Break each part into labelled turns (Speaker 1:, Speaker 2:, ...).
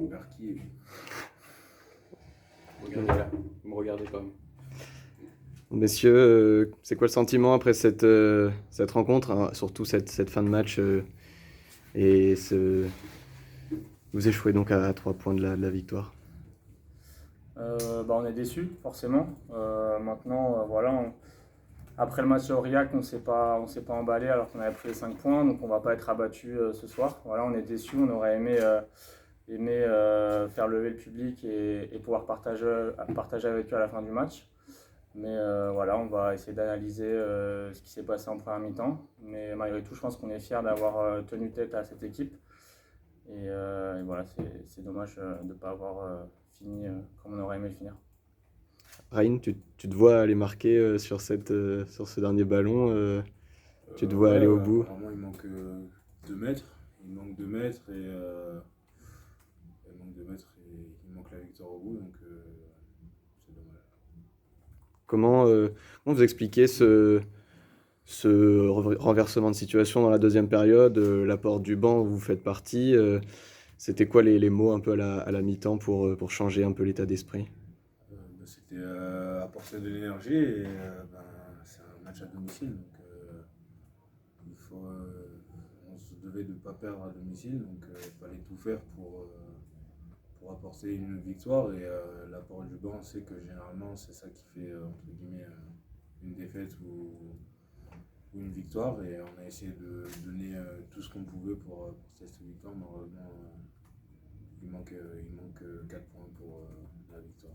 Speaker 1: Vers qui?
Speaker 2: Vous me regardez pas.
Speaker 3: Messieurs, c'est quoi le sentiment après cette rencontre, hein, surtout cette fin de match et vous échouez donc à 3 points de la victoire?
Speaker 4: On est déçus, forcément. Maintenant, voilà, après le match à Aurillac, on s'est pas emballé alors qu'on avait pris les 5 points, donc on va pas être abattu ce soir. Voilà, on est déçus, on aurait aimé faire lever le public et pouvoir partager avec eux à la fin du match. Mais voilà, on va essayer d'analyser ce qui s'est passé en première mi-temps. Mais malgré tout, je pense qu'on est fiers d'avoir tenu tête à cette équipe. Et voilà, c'est dommage de ne pas avoir fini comme on aurait aimé le finir.
Speaker 3: Raïn, tu te vois aller marquer sur ce dernier ballon, tu te vois aller au bout?
Speaker 1: Apparemment, il manque 2 mètres. Il manque 2 mètres et il manque la victoire au bout, donc c'est dommage.
Speaker 3: Comment vous expliquez ce renversement de situation dans la deuxième période, l'apport du banc où vous faites partie, c'était quoi les mots un peu à la mi-temps pour changer un peu l'état d'esprit?
Speaker 1: C'était apporter de l'énergie et c'est un match à domicile, donc on se devait de ne pas perdre à domicile, donc il fallait tout faire pour apporter une victoire et l'apport du banc, c'est que généralement c'est ça qui fait entre guillemets une défaite ou une victoire, et on a essayé de donner tout ce qu'on pouvait pour cette victoire. Malheureusement, il manque 4 points pour la victoire.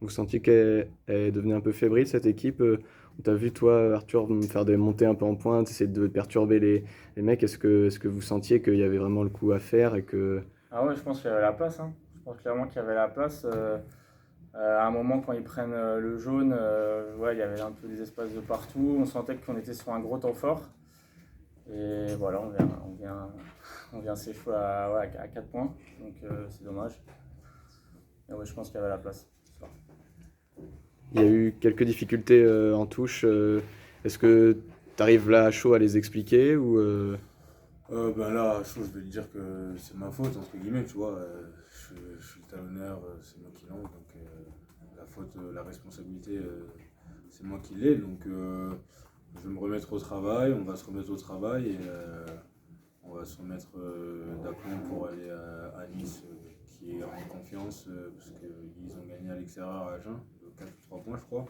Speaker 3: Vous sentiez qu'elle devenait un peu fébrile, cette équipe? On t'a vu, toi, Arthur, faire des montées un peu en pointe, essayer de perturber les mecs. Est-ce que vous sentiez qu'il y avait vraiment le coup à faire et que...
Speaker 4: Ah ouais, je pense qu'il y avait la place, hein. Je pense clairement qu'il y avait la place. À un moment, quand ils prennent le jaune, ouais, il y avait un peu des espaces de partout. On sentait qu'on était sur un gros temps fort. Et voilà, on vient s'échouer à 4 points. Donc c'est dommage. Mais ouais, je pense qu'il y avait la place ce soir.
Speaker 3: Il y a eu quelques difficultés en touche. Est-ce que tu arrives là à chaud à les expliquer ou
Speaker 1: Là, je vais te dire que c'est ma faute, entre guillemets, tu vois. Je suis le talonneur, c'est moi qui lance, donc la faute, la responsabilité, c'est moi qui l'ai. Donc je vais me remettre au travail, on va se remettre au travail et on va se remettre d'aplomb pour aller à Nice, qui est en confiance, parce qu'ils ont gagné à l'extérieur à Agen, 4 ou 3 points, je crois.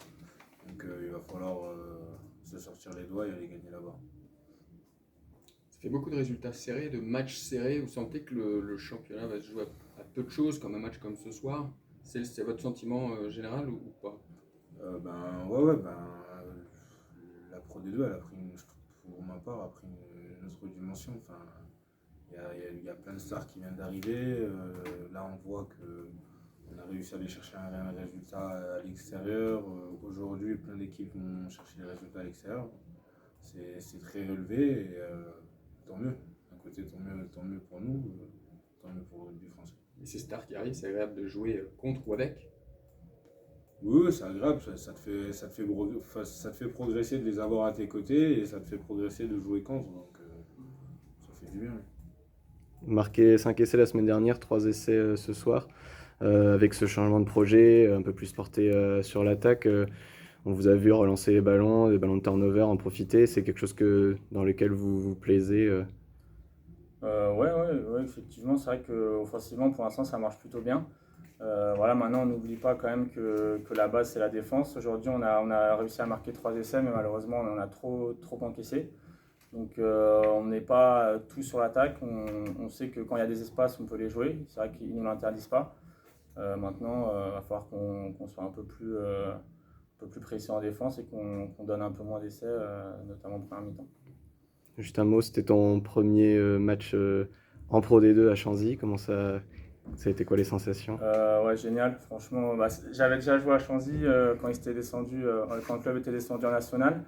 Speaker 1: Donc il va falloir se sortir les doigts et aller gagner là-bas.
Speaker 2: Ça fait beaucoup de résultats serrés, de matchs serrés. Vous sentez que le championnat va se jouer à peu de choses, comme un match comme ce soir? C'est votre sentiment général ou pas?
Speaker 1: La Pro D2, elle a pris pour ma part, a pris une autre dimension. Enfin, il y a plein de stars qui viennent d'arriver. Là, on voit qu'on a réussi à aller chercher un résultat à l'extérieur. Aujourd'hui, plein d'équipes vont chercher les résultats à l'extérieur. C'est très relevé et tant mieux. D'un côté, tant mieux pour nous, tant mieux pour le rugby français.
Speaker 2: Et ces stars qui arrivent, c'est agréable de jouer contre ou avec?
Speaker 1: Oui, c'est agréable, ça te fait progresser de les avoir à tes côtés et ça te fait progresser de jouer contre, donc ça fait du bien.
Speaker 3: marquer 5 essais la semaine dernière, 3 essais ce soir, avec ce changement de projet, un peu plus porté sur l'attaque, on vous a vu relancer les ballons de turnover, en profiter. C'est quelque chose dans lequel vous vous plaisez
Speaker 4: Ouais, effectivement, c'est vrai qu'offensivement, pour l'instant, ça marche plutôt bien. Voilà, maintenant, on n'oublie pas quand même que la base, c'est la défense. Aujourd'hui, on a réussi à marquer 3 essais, mais malheureusement, on en a trop encaissé. Donc, on n'est pas tout sur l'attaque. On sait que quand il y a des espaces, on peut les jouer. C'est vrai qu'ils ne nous l'interdisent pas. Maintenant, il va falloir qu'on soit un peu plus précis en défense et qu'on donne un peu moins d'essais, notamment en première mi-temps.
Speaker 3: Juste un mot, c'était ton premier match en Pro D2 à Chanzy. Ça a été quoi les sensations?
Speaker 4: Ouais, génial. Franchement, j'avais déjà joué à Chanzy quand quand le club était descendu en national.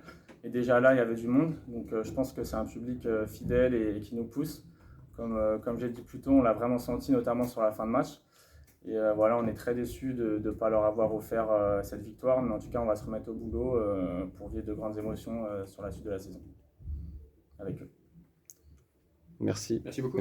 Speaker 4: Et déjà là, il y avait du monde. Donc je pense que c'est un public fidèle et qui nous pousse. Comme j'ai dit plus tôt, on l'a vraiment senti, notamment sur la fin de match. Et voilà, on est très déçus de ne pas leur avoir offert cette victoire. Mais en tout cas, on va se remettre au boulot pour vivre de grandes émotions sur la suite de la saison avec eux.
Speaker 3: Merci.
Speaker 2: Merci beaucoup.